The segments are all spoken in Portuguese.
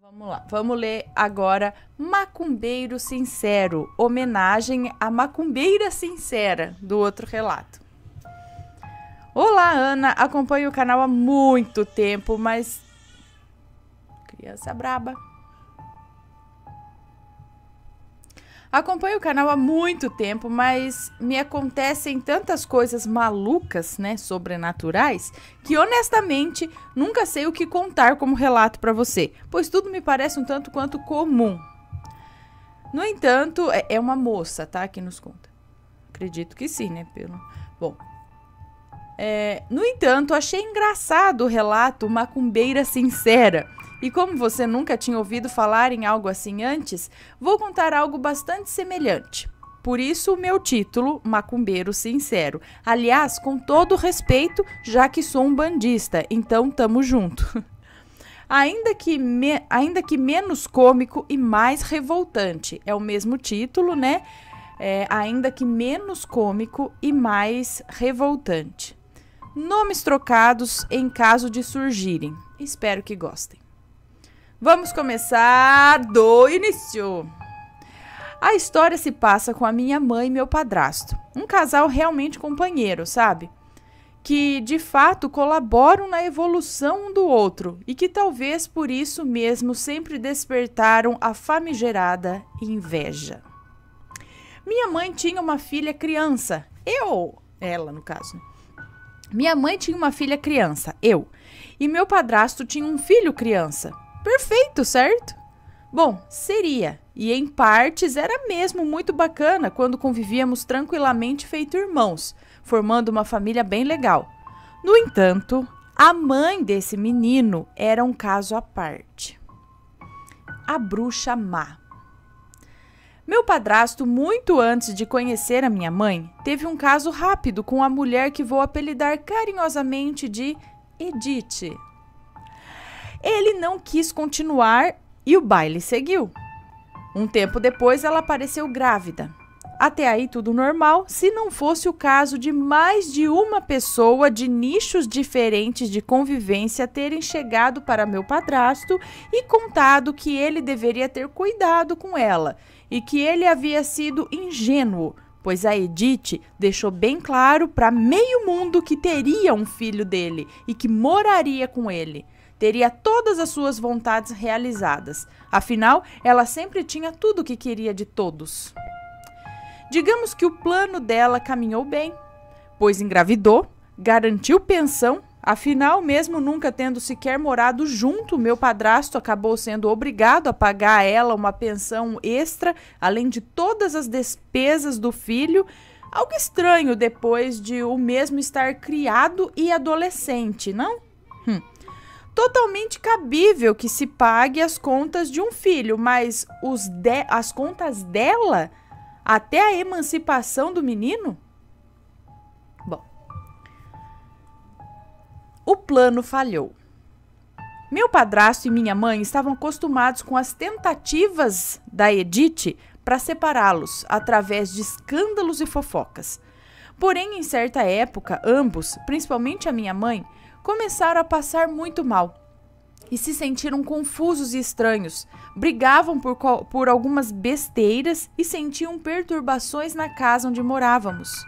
Vamos lá, vamos ler agora Macumbeiro Sincero, homenagem à macumbeira sincera do outro relato. Olá, Ana, acompanho o canal há muito tempo, mas... Criança braba. Acompanho o canal há muito tempo, mas me acontecem tantas coisas malucas, né, sobrenaturais, que honestamente nunca sei o que contar como relato para você, pois tudo me parece um tanto quanto comum. No entanto, é uma moça, tá, que nos conta. Acredito que sim, né, Bom, no entanto, achei engraçado o relato Macumbeira Sincera. E como você nunca tinha ouvido falar em algo assim antes, vou contar algo bastante semelhante. Por isso o meu título, Macumbeiro Sincero. Aliás, com todo respeito, já que sou um bandista, então tamo junto. Ainda que menos cômico e mais revoltante. É o mesmo título, né? Ainda que menos cômico e mais revoltante. Nomes trocados em caso de surgirem. Espero que gostem. Vamos começar do início. A história se passa com a minha mãe e meu padrasto. Um casal realmente companheiro, sabe? Que de fato colaboram na evolução um do outro e que talvez por isso mesmo sempre despertaram a famigerada inveja. Minha mãe tinha uma filha criança. Ela no caso. Minha mãe tinha uma filha criança, eu. E meu padrasto tinha um filho criança. Perfeito, certo? Bom, seria. E em partes era mesmo muito bacana quando convivíamos tranquilamente feito irmãos, formando uma família bem legal. No entanto, a mãe desse menino era um caso à parte. A bruxa má. Meu padrasto, muito antes de conhecer a minha mãe, teve um caso rápido com a mulher que vou apelidar carinhosamente de Edith. Ele não quis continuar e o baile seguiu. Um tempo depois, ela apareceu grávida. Até aí tudo normal, se não fosse o caso de mais de uma pessoa de nichos diferentes de convivência terem chegado para meu padrasto e contado que ele deveria ter cuidado com ela e que ele havia sido ingênuo, pois a Edith deixou bem claro para meio mundo que teria um filho dele e que moraria com ele. Teria todas as suas vontades realizadas. Afinal, ela sempre tinha tudo o que queria de todos. Digamos que o plano dela caminhou bem, pois engravidou, garantiu pensão. Afinal, mesmo nunca tendo sequer morado junto, meu padrasto acabou sendo obrigado a pagar a ela uma pensão extra, além de todas as despesas do filho. Algo estranho depois de o mesmo estar criado e adolescente, não? Totalmente cabível que se pague as contas de um filho, mas as contas dela até a emancipação do menino? Bom, o plano falhou. Meu padrasto e minha mãe estavam acostumados com as tentativas da Edith para separá-los através de escândalos e fofocas. Porém, em certa época, ambos, principalmente a minha mãe, começaram a passar muito mal e se sentiram confusos e estranhos, brigavam por algumas besteiras e sentiam perturbações na casa onde morávamos.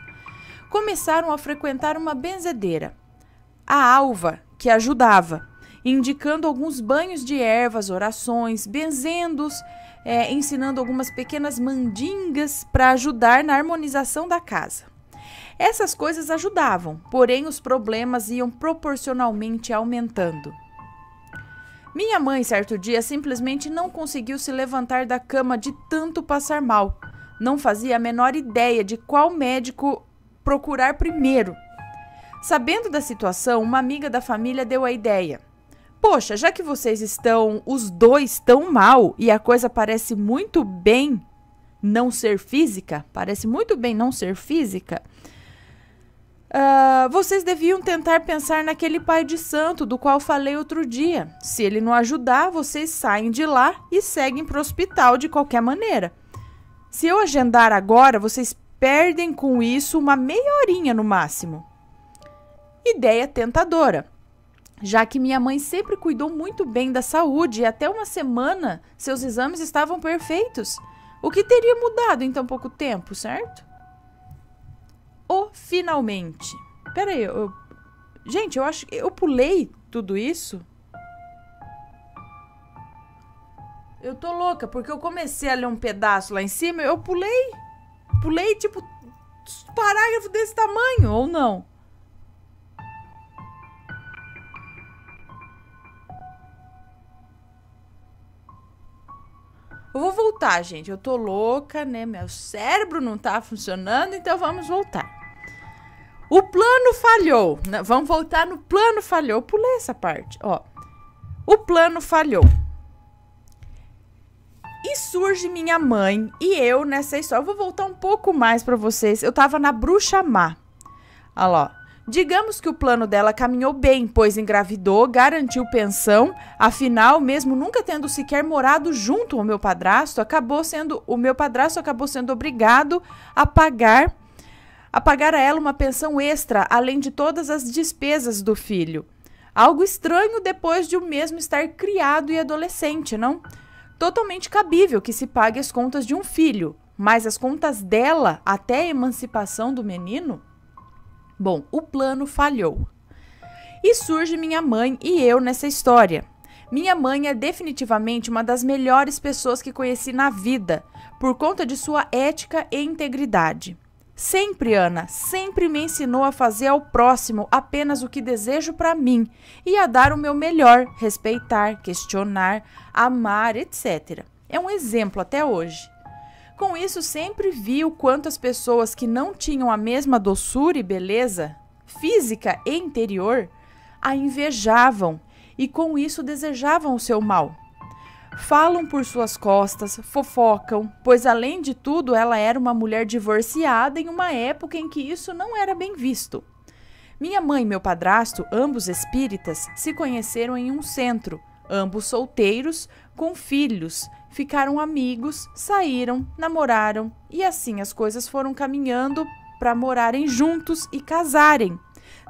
Começaram a frequentar uma benzedeira, a Alva, que ajudava, indicando alguns banhos de ervas, orações, benzendo-os, ensinando algumas pequenas mandingas para ajudar na harmonização da casa. Essas coisas ajudavam, porém os problemas iam proporcionalmente aumentando. Minha mãe, certo dia, simplesmente não conseguiu se levantar da cama de tanto passar mal. Não fazia a menor ideia de qual médico procurar primeiro. Sabendo da situação, uma amiga da família deu a ideia. Poxa, já que vocês estão os dois tão mal e a coisa parece muito bem não ser física, vocês deviam tentar pensar naquele pai de santo do qual falei outro dia. Se ele não ajudar, vocês saem de lá e seguem para o hospital de qualquer maneira. Se eu agendar agora, vocês perdem com isso uma meia horinha no máximo. Ideia tentadora. já que minha mãe sempre cuidou muito bem da saúde e até uma semana seus exames estavam perfeitos. O que teria mudado em tão pouco tempo, certo? Finalmente. Peraí, gente, eu acho que eu pulei tudo isso. Eu tô louca, porque eu comecei a ler um pedaço lá em cima, eu pulei. Pulei, tipo, parágrafo desse tamanho, ou não? Eu vou voltar, gente. Eu tô louca, né? Meu cérebro não tá funcionando, então vamos voltar. O plano falhou. Vamos voltar no plano falhou. Eu pulei essa parte, ó. O plano falhou. E surge minha mãe e eu nessa história. Eu vou voltar um pouco mais pra vocês. Eu tava na Bruxa Má. Olha lá. Digamos que o plano dela caminhou bem, pois engravidou, garantiu pensão, afinal, mesmo nunca tendo sequer morado junto ao meu padrasto, o meu padrasto acabou sendo obrigado a pagar a ela uma pensão extra, além de todas as despesas do filho. Algo estranho depois de o mesmo estar criado e adolescente, não? Totalmente cabível que se pague as contas de um filho, mas as contas dela até a emancipação do menino? Bom, o plano falhou. E surge minha mãe e eu nessa história. Minha mãe é definitivamente uma das melhores pessoas que conheci na vida, por conta de sua ética e integridade. Sempre, Ana, sempre me ensinou a fazer ao próximo apenas o que desejo para mim e a dar o meu melhor, respeitar, questionar, amar, etc. É um exemplo até hoje. Com isso, sempre vi o quanto as pessoas que não tinham a mesma doçura e beleza, física e interior, a invejavam e com isso desejavam o seu mal. Falam por suas costas, fofocam, pois além de tudo ela era uma mulher divorciada em uma época em que isso não era bem visto. Minha mãe e meu padrasto, ambos espíritas, se conheceram em um centro, ambos solteiros, com filhos, ficaram amigos, saíram, namoraram e assim as coisas foram caminhando para morarem juntos e casarem.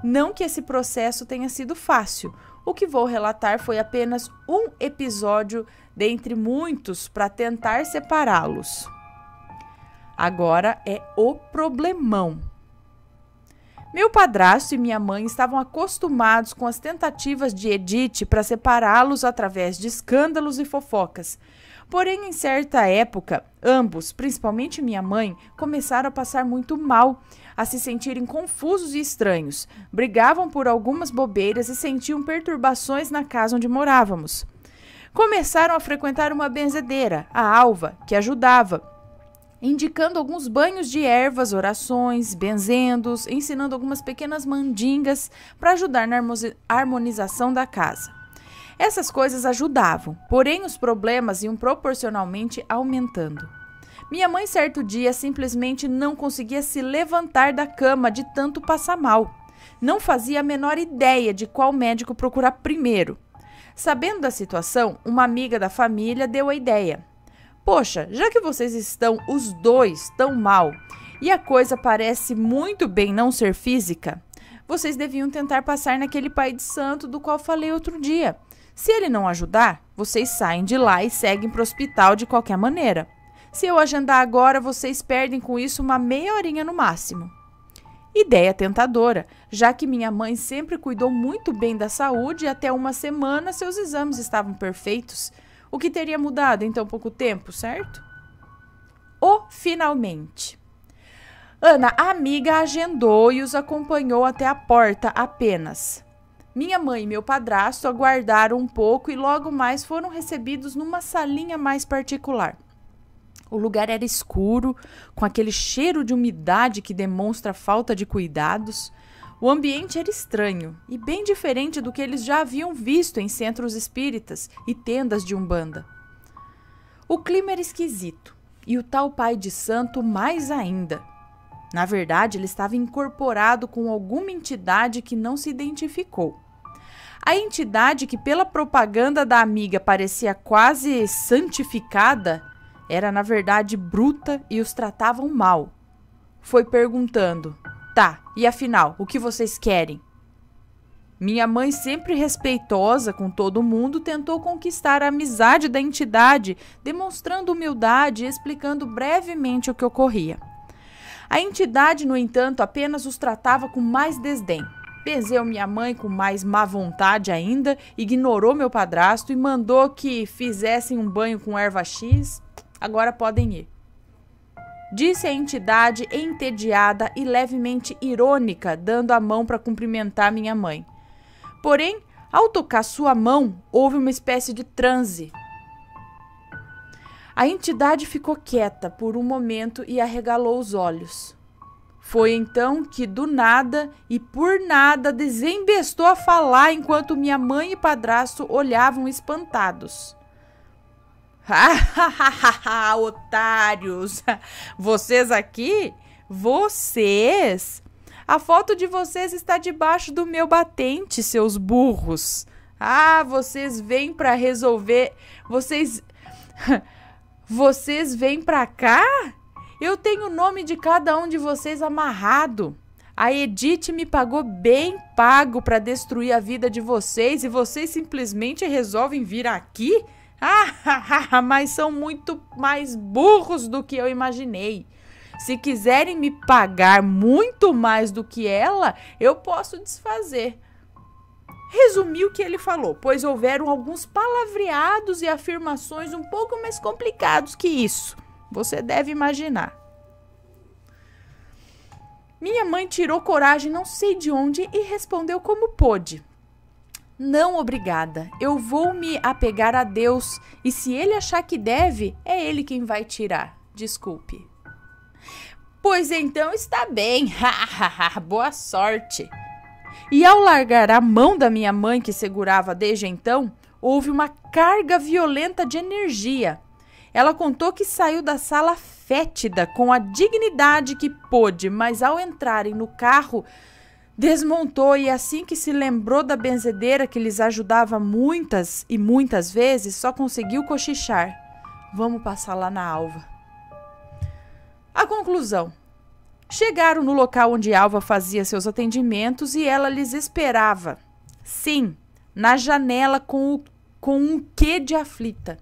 Não que esse processo tenha sido fácil. O que vou relatar foi apenas um episódio dentre muitos para tentar separá-los. Agora é o problemão. Meu padrasto e minha mãe estavam acostumados com as tentativas de Edith para separá-los através de escândalos e fofocas. Porém, em certa época, ambos, principalmente minha mãe, começaram a passar muito mal, a se sentirem confusos e estranhos. Brigavam por algumas bobeiras e sentiam perturbações na casa onde morávamos. Começaram a frequentar uma benzedeira, a Alva, que ajudava, indicando alguns banhos de ervas, orações, benzendos, ensinando algumas pequenas mandingas para ajudar na harmonização da casa. Essas coisas ajudavam, porém os problemas iam proporcionalmente aumentando. Minha mãe certo dia simplesmente não conseguia se levantar da cama de tanto passar mal. Não fazia a menor ideia de qual médico procurar primeiro. Sabendo da situação, uma amiga da família deu a ideia. Poxa, já que vocês estão os dois tão mal e a coisa parece muito bem não ser física, vocês deviam tentar passar naquele pai de santo do qual falei outro dia. Se ele não ajudar, vocês saem de lá e seguem para o hospital de qualquer maneira. Se eu agendar agora, vocês perdem com isso uma meia horinha no máximo. Ideia tentadora, já que minha mãe sempre cuidou muito bem da saúde e até uma semana seus exames estavam perfeitos. O que teria mudado em tão pouco tempo, certo? Finalmente. Ana, a amiga agendou e os acompanhou até a porta apenas. Minha mãe e meu padrasto aguardaram um pouco e logo mais foram recebidos numa salinha mais particular. O lugar era escuro, com aquele cheiro de umidade que demonstra falta de cuidados. O ambiente era estranho e bem diferente do que eles já haviam visto em centros espíritas e tendas de umbanda. O clima era esquisito e o tal pai de santo mais ainda. Na verdade, ele estava incorporado com alguma entidade que não se identificou. A entidade que pela propaganda da amiga parecia quase santificada, era na verdade bruta e os tratavam mal. Foi perguntando, tá, e afinal, o que vocês querem? Minha mãe, sempre respeitosa com todo mundo, tentou conquistar a amizade da entidade, demonstrando humildade e explicando brevemente o que ocorria. A entidade, no entanto, apenas os tratava com mais desdém. Benzeu minha mãe com mais má vontade ainda, ignorou meu padrasto e mandou que fizessem um banho com erva X. Agora podem ir. Disse a entidade entediada e levemente irônica, dando a mão para cumprimentar minha mãe. Porém, ao tocar sua mão, houve uma espécie de transe. A entidade ficou quieta por um momento e arregalou os olhos. Foi então que, do nada e por nada, desembestou a falar enquanto minha mãe e padrasto olhavam espantados. Otários! Vocês aqui? Vocês? A foto de vocês está debaixo do meu batente, seus burros. Vocês vêm para resolver... Vocês vêm para cá? Eu tenho o nome de cada um de vocês amarrado. A Edith me pagou bem pago para destruir a vida de vocês e vocês simplesmente resolvem vir aqui? Mas são muito mais burros do que eu imaginei. Se quiserem me pagar muito mais do que ela, eu posso desfazer. Resumi o que ele falou, pois houveram alguns palavreados e afirmações um pouco mais complicados que isso. Você deve imaginar. Minha mãe tirou coragem não sei de onde e respondeu como pôde. Não, obrigada. Eu vou me apegar a Deus e se ele achar que deve, é ele quem vai tirar. Desculpe. Pois então está bem. Boa sorte. E ao largar a mão da minha mãe, que segurava desde então, houve uma carga violenta de energia. Ela contou que saiu da sala fétida com a dignidade que pôde, mas ao entrarem no carro, desmontou e assim que se lembrou da benzedeira que lhes ajudava muitas e muitas vezes, só conseguiu cochichar. Vamos passar lá na Alva. A conclusão. Chegaram no local onde Alva fazia seus atendimentos e ela lhes esperava. Sim, na janela com um quê de aflita.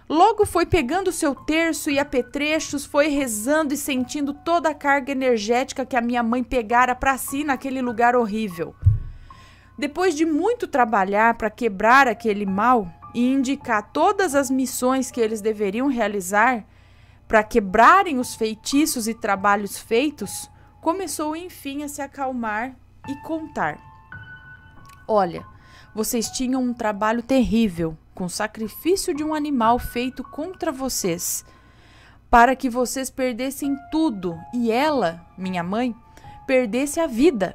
Logo foi pegando seu terço e apetrechos, foi rezando e sentindo toda a carga energética que a minha mãe pegara para si naquele lugar horrível. Depois de muito trabalhar para quebrar aquele mal e indicar todas as missões que eles deveriam realizar, para quebrarem os feitiços e trabalhos feitos, começou enfim a se acalmar e contar. Olha, vocês tinham um trabalho terrível, com o sacrifício de um animal feito contra vocês, para que vocês perdessem tudo e ela, minha mãe, perdesse a vida.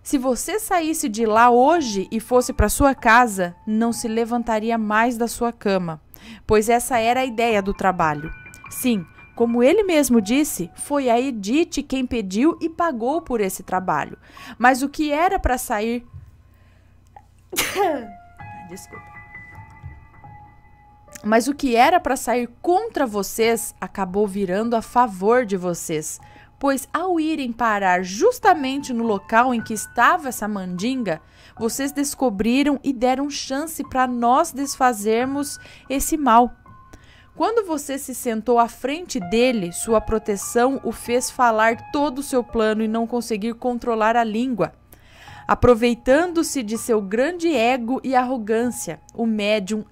Se você saísse de lá hoje e fosse para sua casa, não se levantaria mais da sua cama, pois essa era a ideia do trabalho. Sim, como ele mesmo disse, foi a Edith quem pediu e pagou por esse trabalho. Mas o que era para sair... Desculpa. Mas o que era para sair contra vocês acabou virando a favor de vocês, pois ao irem parar justamente no local em que estava essa mandinga, vocês descobriram e deram chance para nós desfazermos esse mal. Quando você se sentou à frente dele, sua proteção o fez falar todo o seu plano e não conseguir controlar a língua. Aproveitando-se de seu grande ego e arrogância, o médium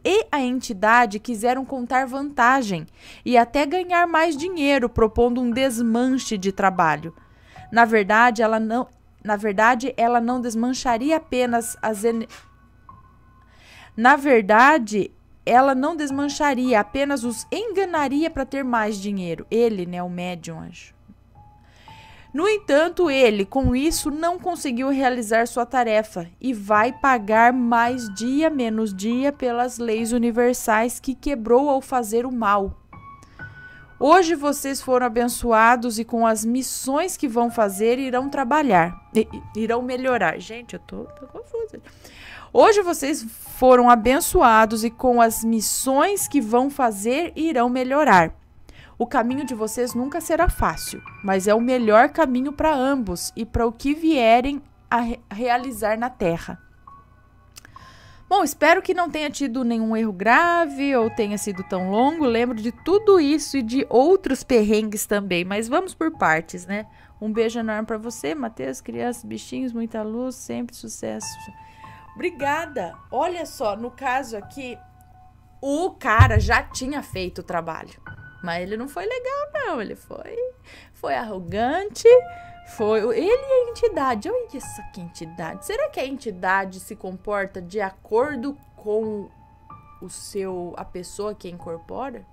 e a entidade quiseram contar vantagem e até ganhar mais dinheiro, propondo um desmanche de trabalho. Na verdade, ela não desmancharia apenas ela não desmancharia, apenas os enganaria para ter mais dinheiro. Ele, o médium, acho. No entanto, ele, com isso, não conseguiu realizar sua tarefa e vai pagar mais dia menos dia pelas leis universais que quebrou ao fazer o mal. Hoje vocês foram abençoados e com as missões que vão fazer irão irão melhorar. Gente, eu tô confusa. Hoje vocês foram abençoados e com as missões que vão fazer irão melhorar. O caminho de vocês nunca será fácil, mas é o melhor caminho para ambos e para o que vierem a realizar na Terra. Bom, espero que não tenha tido nenhum erro grave ou tenha sido tão longo. Lembro de tudo isso e de outros perrengues também, mas vamos por partes, né? Um beijo enorme para você, Matheus, crianças, bichinhos, muita luz, sempre sucesso. Obrigada. Olha só, no caso aqui, o cara já tinha feito o trabalho, mas ele não foi legal, não. Ele foi arrogante. Ele e a entidade. Olha isso aqui, entidade. Será que a entidade se comporta de acordo com a pessoa que a incorpora?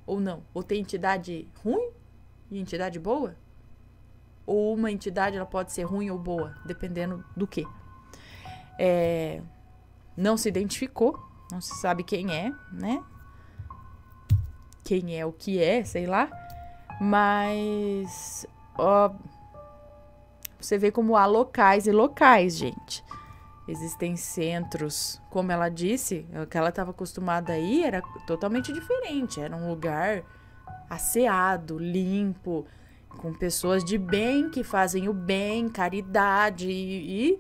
Ou não? Ou tem entidade ruim e entidade boa? Ou uma entidade ela pode ser ruim ou boa, dependendo do quê? Não se identificou, não se sabe quem é, né? Quem é o que é, sei lá. Mas você vê como há locais e locais, gente. Existem centros, como ela disse, o que ela estava acostumada a ir era totalmente diferente. Era um lugar asseado, limpo, com pessoas de bem que fazem o bem, caridade e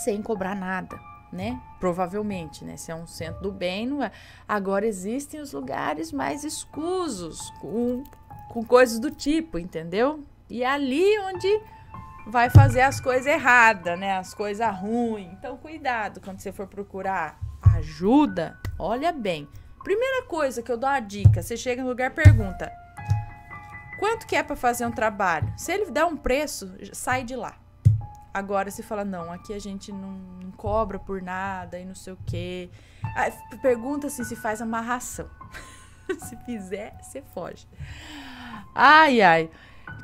sem cobrar nada, né? Provavelmente, né? Se é um centro do bem, não é. Agora existem os lugares mais escusos, com coisas do tipo, entendeu? E é ali onde vai fazer as coisas erradas, né? As coisas ruins. Então, cuidado quando você for procurar ajuda. Olha bem. Primeira coisa que eu dou uma dica. Você chega no lugar e pergunta: quanto que é para fazer um trabalho? Se ele der um preço, sai de lá. Agora, se fala, não, aqui a gente não cobra por nada e não sei o quê. Aí, pergunta assim, se faz amarração. Se fizer, você foge. Ai, ai.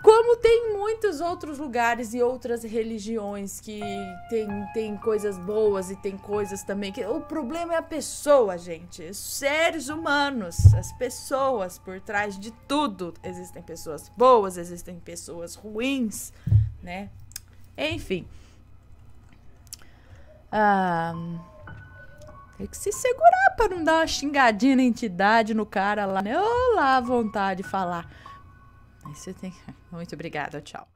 Como tem muitos outros lugares e outras religiões que tem coisas boas e tem coisas também que... O problema é a pessoa, gente. Os seres humanos, as pessoas por trás de tudo. Existem pessoas boas, existem pessoas ruins, né? Enfim. Tem que se segurar para não dar uma xingadinha na entidade, no cara lá, né? Olá, vontade de falar. Aí você tem... Muito obrigada, tchau.